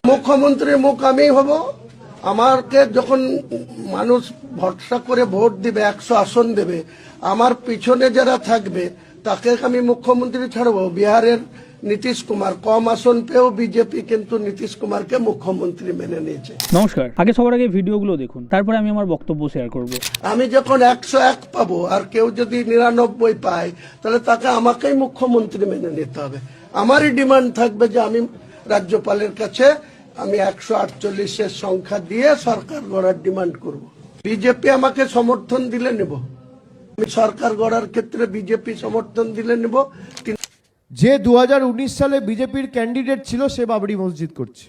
মুখ্যমন্ত্রীর মুখ আমি হব। আমাকে যখন মানুষ ভরসা করে ভোট দিবে, 100 আসন দেবে, আমার পিছনে যারা থাকবে তাকে আমি মুখ্যমন্ত্রী ছাড়বো। বিহারের নীতিশ কুমার কম আসন পেয়েও বিজেপি কিন্তু নীতিশ কুমারকে মুখ্যমন্ত্রী মেনে নিয়েছে। নমস্কার, আগে সবার আগে ভিডিওগুলো দেখুন, তারপরে আমি আমার বক্তব্য শেয়ার করব। আমি যখন 101 পাবো আর কেউ যদি 99 পায়, তাহলে তাকে আমাকেই মুখ্যমন্ত্রী মেনে নিতে হবে। আমারই ডিমান্ড থাকবে যে আমি রাজ্যপালের কাছে আমি 148-এর সংখ্যা দিয়ে সরকার গড়ার ডিমান্ড করব। বিজেপি আমাকে সমর্থন দিলে নেব, আমি সরকার গড়ার ক্ষেত্রে বিজেপি সমর্থন দিলে নেব। যে 2019 সালে বিজেপির ক্যান্ডিডেট ছিল সে বাবরি মসজিদ করছে।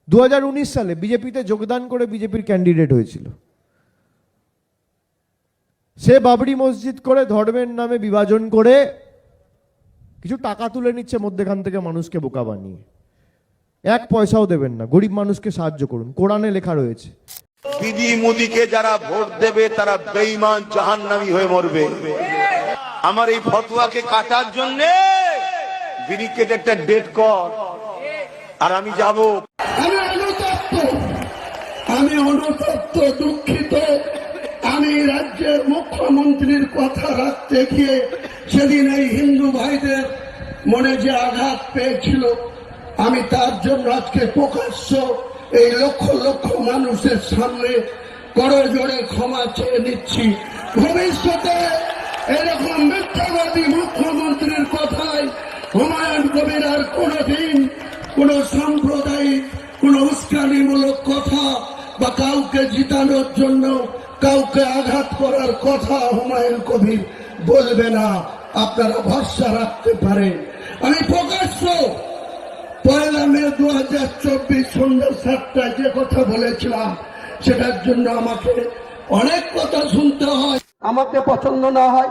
2019 সালে বিজেপিতে যোগদান করে বিজেপির ক্যান্ডিডেট হয়েছিল। সে বাবরি মসজিদ করে ধর্মের নামে বিভাজন করে কিছু টাকা তুলে নিচ্ছে মধ্যখান থেকে মানুষকে বোকা বানিয়ে। 1 পয়সাও দেবেন না, গরিব মানুষকে সাহায্য করুন, কোরআনে লেখা রয়েছে। দিদি মোদিকে যারা ভোট দেবে তারা বেঈমান জাহান্নামী হয়ে মরবে। আমার এই ফতোয়াকে কাটার জন্য ব্রিকেট একটা ডেট কর, আর আমি যাব। আমি অনুতপ্ত, দুঃখিত। আমি রাজ্যের মুখ্যমন্ত্রীর কথা রাখতে গিয়ে সেদিন এই হিন্দু ভাইদের মনে যে আঘাত পেয়েছিল, আমি তার জন্য আজকে প্রকাশ্য এই লক্ষ লক্ষ মানুষের সামনে করজোড়ে ক্ষমা চেয়ে নিচ্ছি। ভবিষ্যতে এরকম মিথ্যাবাদী মুখ্যমন্ত্রীর কথায় হুমায়ুন কবির আর কোনদিন কোন সাম্প্রদায়িক কোন উস্কানিমূলক কথা বা কাউকে জিতানোর জন্য কাউকে আঘাত করার কথা হুমায়ুন কবির বলবে না, আপনারা ভরসা রাখতে পারেন। আমি প্রকাশ্য 1 মে 2024 সন্ধ্যা 7টায় যে কথা বলেছিলাম সেটার জন্য আমাকে অনেক কথা শুনতে হয়। আমাকে পছন্দ না হয়,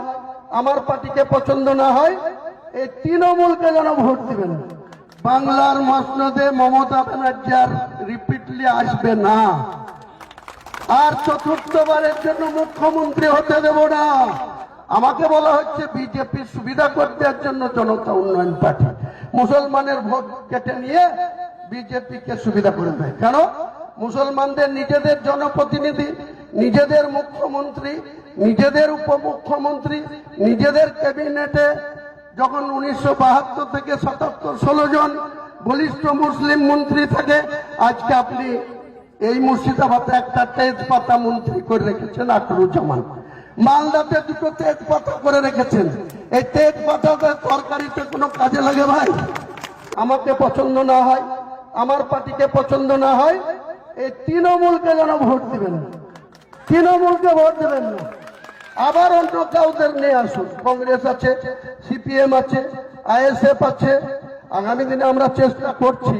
আমার পার্টিকে পছন্দ না হয়, এই তৃণমূলকে যেন ভোট দিবেন। বাংলার মসনদে মমতা ব্যানার্জি আর রিপিটলি আসবে না, আর চতুর্থবারের জন্য মুখ্যমন্ত্রী হতে দেব না। আমাকে বলা হচ্ছে বিজেপির সুবিধা করতে জন্য জনতা উন্নয়ন পার্টি মুসলমানের ভোট কেটে নিয়ে বিজেপিকে সুবিধা করে দেয়। কেন? মুসলমানদের নিজেদের জনপ্রতিনিধি, নিজেদের মুখ্যমন্ত্রী, নিজেদের উপমুখ্যমন্ত্রী, নিজেদের ক্যাবিনেটে যখন 1972 থেকে 77 16 জন বলিষ্ঠ মুসলিম মন্ত্রী থাকে, আজকে আপনি এই মুর্শিদাবাদে একটা তেজপাতা মন্ত্রী করে রেখেছেন আকরুজ্জামান, মালদাতে 2টো তেজপাতা করে রেখেছেন। এই তেজপাতাটা তরকারিতে কোনো কাজে লাগে ভাই? আমাকে পছন্দ না হয়, আমার পার্টিকে পছন্দ না হয়, এই তৃণমূলকে যেন ভোট দিবেন, তৃণমূলকে ভোট দেবেন না। আবার অন্য কাউদের নিয়ে আসুন, কংগ্রেস আছে, সিপিএম আছে, আইএসএফ আছে। আগামী দিনে আমরা চেষ্টা করছি।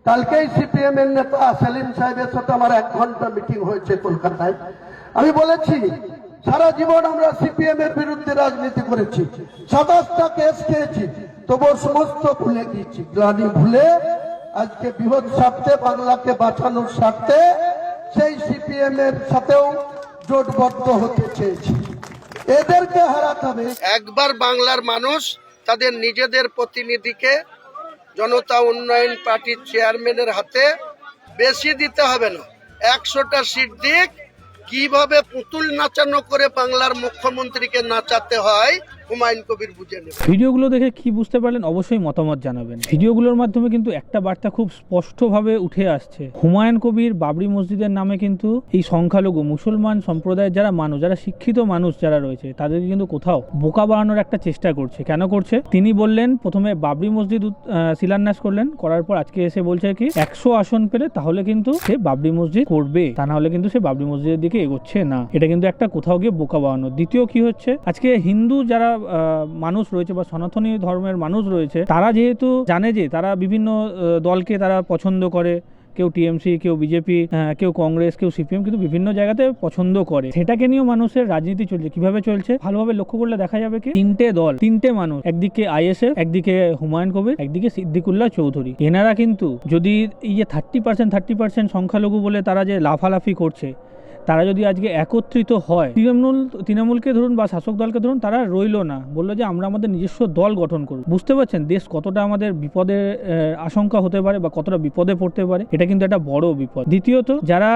কালকেই সিপিএম এর নেতা সেলিম সাহেবের সাথে আমার 1 ঘন্টা মিটিং হয়েছে কলকাতায়। আমি বলেছি সারা জীবন আমরা সিপিএম এর বিরুদ্ধে রাজনীতি করেছি, 27টা কেস খেয়েছি, তবু সমস্ত ভুলে গিয়েছি। গ্লানি ভুলে আজকে বৃহৎ স্বার্থে, বাংলাকে বাঁচানোর স্বার্থে সেই সিপিএম এর সাথেও জোটবদ্ধ হতে চেয়েছি। এদেরকে হারাতে হবে। একবার বাংলার মানুষ তাদের নিজেদের প্রতিনিধিকে জনতা উন্নয়ন পার্টির চেয়ারম্যানের হাতে বেশি দিতে হবে না, 100টা সিট দিক। কিভাবে পুতুল নাচানো করে বাংলার মুখ্যমন্ত্রীকে নাচাতে হয় হুমায়ুন কবির বুঝে নেবে। ভিডিওগুলো দেখে কি বুঝতে পারলেন অবশ্যই মতামত জানাবেন। ভিডিওগুলোর মাধ্যমে কিন্তু একটা বার্তা খুব স্পষ্টভাবে উঠে আসছে। হুমায়ুন কবির বাবরি মসজিদের নামে কিন্তু এই সংখ্যালঘু মুসলমান সম্প্রদায়ের যারা মানুষ, যারা শিক্ষিত মানুষ যারা রয়েছে, তাদেরকে কিন্তু কোথাও বোকা বানানোর একটা চেষ্টা করছে। কেন করছে? তিনি বললেন প্রথমে বাবরি মসজিদ শিলান্যাস করলেন, করার পর আজকে এসে বলছে কি 100 আসন পেলে তাহলে কিন্তু সে বাবরি মসজিদ করবে, তা না হলে কিন্তু সে বাবরি মসজিদের দিকে এগোচ্ছে না। এটা কিন্তু একটা কোথাও গিয়ে বোকা বানানো। দ্বিতীয় কি হচ্ছে, আজকে হিন্দু যারা মানুষ রয়েছে বা সনাতনী ধর্মের মানুষ রয়েছে, তারা যেহেতু জানে যে তারা বিভিন্ন দলকে তারা পছন্দ করে, কেউ টিএমসি, কেউ বিজেপি, কেউ কংগ্রেস, কেউ সিপিএম, কিন্তু বিভিন্ন জায়গাতে পছন্দ করে। সেটাকে নিয়েও মানুষের রাজনীতি চলছে। কিভাবে চলছে ভালোভাবে লক্ষ্য করলে দেখা যাবে কি 3টে দল, 3টে মানুষ, একদিকে আইএসএফ, একদিকে হুমায়ুন কবির, একদিকে সিদ্দিকুল্লাহ চৌধুরী। এনারা কিন্তু যদি এই যে 30% সংখ্যালঘু বলে তারা যে লাফালাফি করছে, তারা যদি আজকে একত্রিত হয়, তৃণমূলকে ধরুন বা শাসক দলকে ধরুন, তারা রইলো না, বললো যে আমরা আমাদের নিজস্ব দল গঠন করব। বুঝতে পারছেন দেশ কতটা আমাদের বিপদের আশঙ্কা হতে পারে বা কতটা বিপদে পড়তে পারে, এটা কিন্তু একটা বড় বিপদ। দ্বিতীয়ত, যারা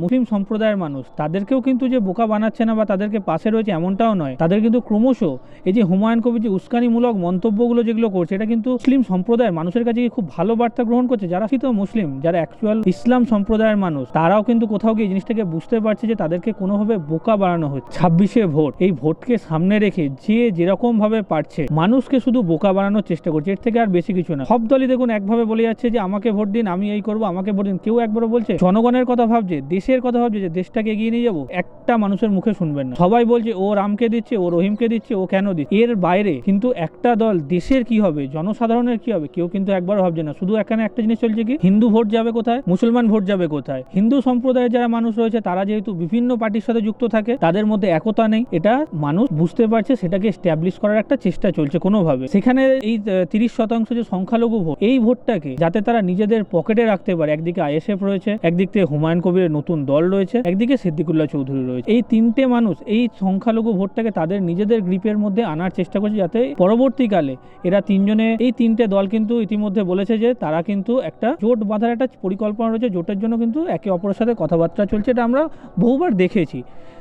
মুসলিম সম্প্রদায়ের মানুষ তাদেরকেও কিন্তু যে বোকা বানাচ্ছে না বা তাদেরকে পাশে রয়েছে এমনটাও নয়, তাদের কিন্তু ক্রমশ এই যে হুমায়ুন কবির যে উস্কানিমূলক মন্তব্যগুলো যেগুলো করছে, এটা কিন্তু মুসলিম সম্প্রদায়ের মানুষের কাছে খুব ভালো বার্তা গ্রহণ করছে। যারা তো মুসলিম, যারা অ্যাকচুয়াল ইসলাম সম্প্রদায়ের মানুষ, তারাও কিন্তু কোথাও গিয়ে এই জিনিসটাকে বুঝতে পারছে যে তাদেরকে কোনোভাবে বোকা বানানো হচ্ছে। 26শে ভোট, এই ভোটকে সামনে রেখে যে যেরকম ভাবে পারছে মানুষকে শুধু বোকা বানানোর চেষ্টা করছে, এর থেকে আর বেশি কিছু না। সব দলই দেখুন একভাবে বলে যাচ্ছে যে আমাকে ভোট দিন, আমি এই করবো, আমাকে ভোট দিন। কেউ একবারও বলছে জনগণের কথা ভাবছে, দেশের কথা ভাবছে, যে দেশটাকে এগিয়ে নিয়ে যাবো, একটা মানুষের মুখে শুনবেন না। সবাই বলছে ও রামকে দিচ্ছে, ও রহিমকে দিচ্ছে, ও কেন দিচ্ছে। এর বাইরে কিন্তু একটা দল দেশের কি হবে, জনসাধারণের কি হবে, কেউ কিন্তু একবারও ভাবছে না। শুধু এখানে একটা জিনিস চলছে কি, হিন্দু ভোট যাবে কোথায়, মুসলমান ভোট যাবে কোথায়। হিন্দু সম্প্রদায়ের যারা মানুষ রয়েছে তারা যেহেতু বিভিন্ন পার্টির সাথে যুক্ত থাকে, তাদের মধ্যে একতা নেই, এটা মানুষ বুঝতে পারছে, সেটাকে এস্টাবলিশ করার একটা চেষ্টা চলছে কোনোভাবে। সেখানে এই 30% যে সংখ্যালঘু ভোট, এই ভোটটাকে যাতে তারা নিজেদের পকেটে রাখতে পারে, একদিকে আইএসএফ রয়েছে, একদিক থেকে হুমায়ুন কবিরের নতুন দল রয়েছে, একদিকে সিদ্দিকুল্লাহ চৌধুরী রয়েছে। এই তিনটে মানুষ এই সংখ্যালঘু ভোটটাকে তাদের নিজেদের গ্রিপের মধ্যে আনার চেষ্টা করছে, যাতে পরবর্তীকালে এরা তিনজনে, এই তিনটে দল কিন্তু ইতিমধ্যে বলেছে যে তারা কিন্তু একটা জোট বাঁধার একটা পরিকল্পনা রয়েছে। জোটের জন্য কিন্তু একে অপরের সাথে কথাবার্তা চলছে, এটা আমরা বহুবার দেখেছি।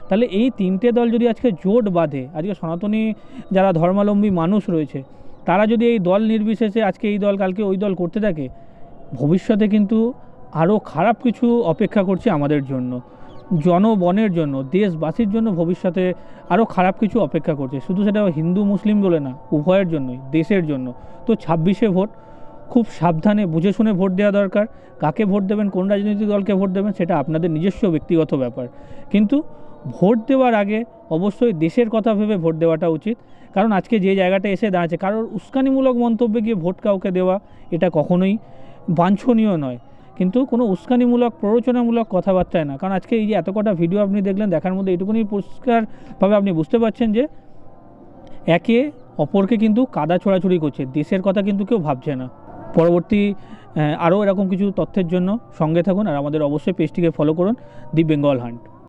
তাহলে এই তিনটে দল যদি আজকে জোট বাঁধে, আজকে সনাতনী যারা ধর্মাবলম্বী মানুষ রয়েছে তারা যদি এই দল নির্বিশেষে আজকে এই দল কালকে ওই দল করতে থাকে, ভবিষ্যতে কিন্তু আরও খারাপ কিছু অপেক্ষা করছে আমাদের জন্য, জনগণের জন্য, দেশবাসীর জন্য ভবিষ্যতে আরও খারাপ কিছু অপেক্ষা করছে। শুধু সেটা হিন্দু মুসলিম বলে না, উভয়ের জন্যই, দেশের জন্য। তো 26শে ভোট, খুব সাবধানে বুঝে শুনে ভোট দেওয়া দরকার। কাকে ভোট দেবেন, কোন রাজনৈতিক দলকে ভোট দেবেন, সেটা আপনাদের নিজস্ব ব্যক্তিগত ব্যাপার, কিন্তু ভোট দেওয়ার আগে অবশ্যই দেশের কথা ভেবে ভোট দেওয়াটা উচিত। কারণ আজকে যে জায়গাটা এসে দাঁড়াচ্ছে, কারোর উস্কানিমূলক মন্তব্যে গিয়ে ভোট কাউকে দেওয়া, এটা কখনোই বাঞ্ছনীয় নয়, কিন্তু কোনো উস্কানিমূলক প্ররোচনামূলক কথাবার্তায় না। কারণ আজকে এই যে এত কটা ভিডিও আপনি দেখলেন, দেখার মধ্যে এটুকুনি পরিষ্কারভাবে আপনি বুঝতে পারছেন যে একে অপরকে কিন্তু কাদা ছোড়াছুড়ি করছে, দেশের কথা কিন্তু কেউ ভাবছে না। পরবর্তী আরও এরকম কিছু তথ্যের জন্য সঙ্গে থাকুন, আর আমাদের অবশ্যই পেজটিকে ফলো করুন, দি বেঙ্গল হান্ট।